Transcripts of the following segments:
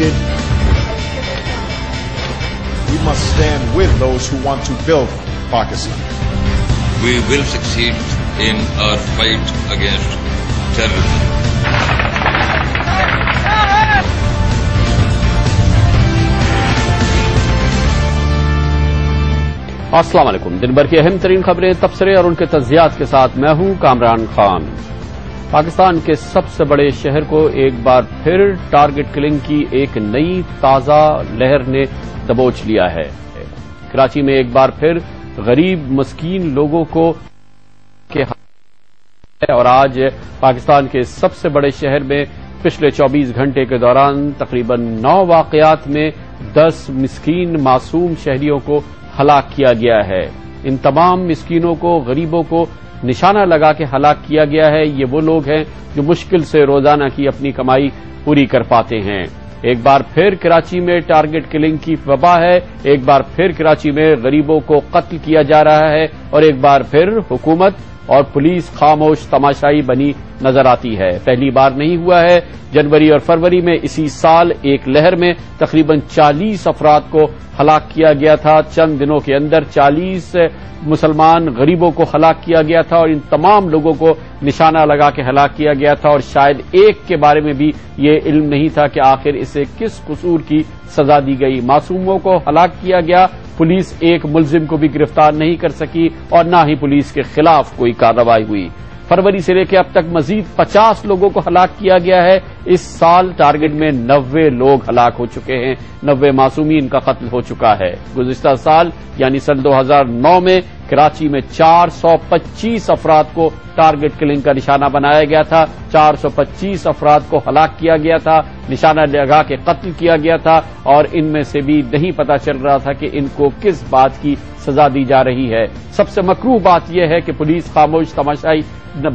wicked. We must stand with those who want to build Pakistan. We will succeed in our fight against terrorism. السلام علیکم۔ دن بھر کی اہم ترین خبریں، تبصرے اور ان کے تجزیات کے ساتھ میں ہوں کامران خان۔ پاکستان کے سب سے بڑے شہر کو ایک بار پھر ٹارگٹ کلنگ کی ایک نئی تازہ لہر نے دبوچ لیا ہے۔ کراچی میں ایک بار پھر غریب مسکین لوگوں کو اور آج پاکستان کے سب سے بڑے شہر میں پچھلے 24 گھنٹے کے دوران تقریباً 9 واقعات میں 10 مسکین معصوم شہریوں کو ہلاک کیا گیا ہے۔ ان تمام مسکینوں کو، غریبوں کو نشانہ لگا کے ہلاک کیا گیا ہے۔ یہ وہ لوگ ہیں جو مشکل سے روزانہ کی اپنی کمائی پوری کر پاتے ہیں۔ ایک بار پھر کراچی میں ٹارگٹ کلنگ کی وبا ہے، ایک بار پھر کراچی میں غریبوں کو قتل کیا جا رہا ہے اور ایک بار پھر حکومت اور پولیس خاموش تماشائی بنی نظر آتی ہے۔ پہلی بار نہیں ہوا ہے۔ جنوری اور فروری میں اسی سال ایک لہر میں تقریباً 40 افراد کو ہلاک کیا گیا تھا۔ چند دنوں کے اندر 40 مسلمان غریبوں کو ہلاک کیا گیا تھا اور ان تمام لوگوں کو نشانہ لگا کے ہلاک کیا گیا تھا اور شاید ایک کے بارے میں بھی یہ علم نہیں تھا کہ آخر اسے کس قصور کی سزا دی گئی۔ معصوموں کو ہلاک کیا گیا، پولیس ایک ملزم کو بھی گرفتار نہیں کر سکی اور نہ ہی پولیس کے خلاف کوئی کارروائی ہوئی۔ فروری سے لے کے اب تک مزید 50 لوگوں کو ہلاک کیا گیا ہے۔ اس سال ٹارگٹ میں 90 لوگ ہلاک ہو چکے ہیں، 90 معصومین کا قتل ہو چکا ہے۔ گزشتہ سال یعنی سن 2009 میں کراچی میں 425 افراد کو ٹارگٹ کلنگ کا نشانہ بنایا گیا تھا، 425 افراد کو ہلاک کیا گیا تھا، نشانہ لگا کے قتل کیا گیا تھا اور ان میں سے بھی نہیں پتا چل رہا تھا کہ ان کو کس بات کی سزا دی جا رہی ہے۔ سب سے مکروہ بات یہ ہے کہ پولیس خاموش تماشائی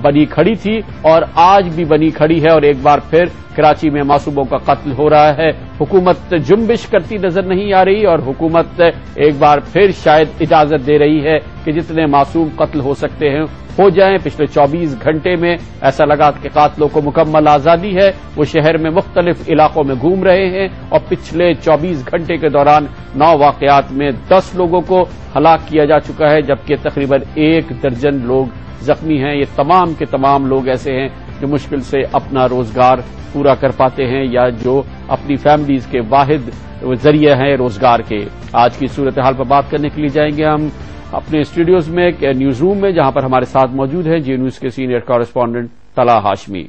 بنی کھڑی تھی اور آج بھی بنی کھڑی ہے اور ایک بار پھر کراچی میں معصوموں کا قتل ہو رہا ہے۔ حکومت جنبش کرتی نظر نہیں آ رہی اور حکومت ایک بار پھر شاید اجازت دے رہی ہے کہ جتنے معصوم قتل ہو سکتے ہیں ہو جائیں۔ پچھلے 24 گھنٹے میں ایسا لگا کہ قاتلوں کو مکمل آزادی ہے، وہ شہر میں مختلف علاقوں میں گھوم رہے ہیں اور پچھلے 24 گھنٹے کے دوران 9 واقعات میں 10 لوگوں کو ہلاک کیا جا چکا ہے جبکہ تقریباً 1 درجن لوگ زخمی ہیں۔ یہ تمام کے تمام لوگ ایسے ہیں جو مشکل سے اپنا روزگار پورا کر پاتے ہیں یا جو اپنی فیملیز کے واحد ذریعے ہیں روزگار کے۔ آج کی صورتحال پر بات کرنے کے لیے جائیں گے ہم اپنے اسٹوڈیوز میں، نیوز روم میں، جہاں پر ہمارے ساتھ موجود ہیں جی نیوز کے سینئر کارسپونڈنٹ طلحہ ہاشمی۔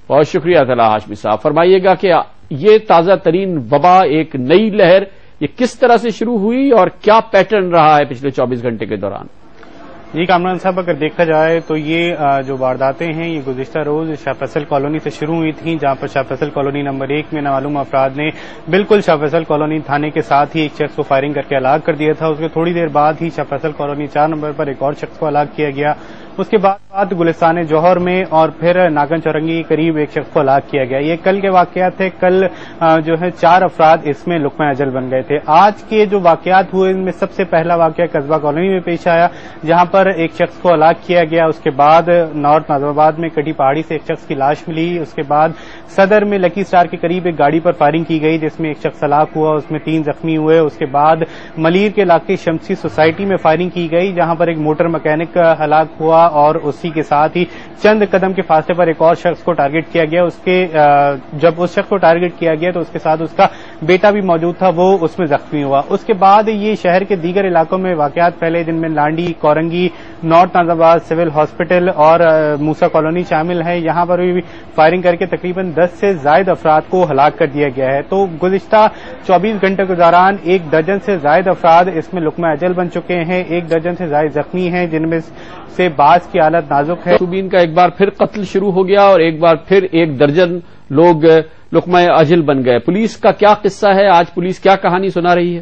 بہت شکریہ طلحہ ہاشمی صاحب۔ فرمائیے گا کہ یہ تازہ ترین وبا، ایک نئی لہر، یہ کس طرح سے شروع ہوئی اور کیا پیٹرن رہا ہے پچھلے 24 گھنٹے کے دوران؟ جی کامران صاحب، اگر دیکھا جائے تو یہ جو وارداتیں ہیں یہ گزشتہ روز شاہ فیصل کالونی سے شروع ہوئی تھیں، جہاں پر شاہ فیصل کالونی نمبر 1 میں نامعلوم افراد نے بالکل شاہ فیصل کالونی تھانے کے ساتھ ہی ایک شخص کو فائرنگ کر کے ہلاک کر دیا تھا۔ اس کے تھوڑی دیر بعد ہی شاہ فیصل کالونی 4 نمبر پر ایک اور شخص کو ہلاک کیا گیا۔ اس کے بعد گلستان جوہر میں اور پھر ناگن چورنگی کے قریب ایک شخص کو ہلاک کیا گیا۔ یہ کل کے واقعات تھے۔ کل جو ہے 4 افراد اس میں لقمہ اجل بن گئے تھے۔ آج کے جو واقعات ہوئے ان میں سب سے پہلا واقعہ قصبہ کالونی میں پیش آیا، جہاں پر ایک شخص کو ہلاک کیا گیا۔ اس کے بعد نارتھ ناظم آباد میں کٹی پہاڑی سے ایک شخص کی لاش ملی۔ اس کے بعد صدر میں لکی اسٹار کے قریب ایک گاڑی پر فائرنگ کی گئی جس میں ایک شخص ہلاک ہوا، اس میں 3 زخمی ہوئے۔ اس کے بعد ملیر کے علاقے شمسی سوسائٹی میں فائرنگ کی گئی جہاں پر ایک موٹر مکینک ہلاک ہوا اور اسی کے ساتھ ہی چند قدم کے فاصلے پر ایک اور شخص کو ٹارگٹ کیا گیا۔ جب اس شخص کو ٹارگٹ کیا گیا تو اس کے ساتھ اس کا بیٹا بھی موجود تھا، وہ اس میں زخمی ہوا۔ اس کے بعد یہ شہر کے دیگر علاقوں میں واقعات پھیلے جن میں لانڈی، کورنگی، نارتھ ناظم آباد سول ہاسپٹل اور موسا کالونی شامل ہے۔ یہاں پر بھی فائرنگ کر کے تقریباً 10 سے زائد افراد کو ہلاک کر دیا گیا ہے۔ تو گزشتہ 24 گھنٹے کے دوران 1 درجن سے زائد افراد اس میں لقمہ اجل بن چکے ہیں، 1 درجن سے زائد زخمی ہیں جن میں سے بعض کی حالت نازک ہے۔ معصومین کا ایک بار پھر قتل شروع ہو گیا اور ایک بار پھر 1 درجن لوگ لقمہ اجل بن گئے۔ پولیس کا کیا قصہ ہے؟ آج پولیس کیا کہانی سنا رہی ہے؟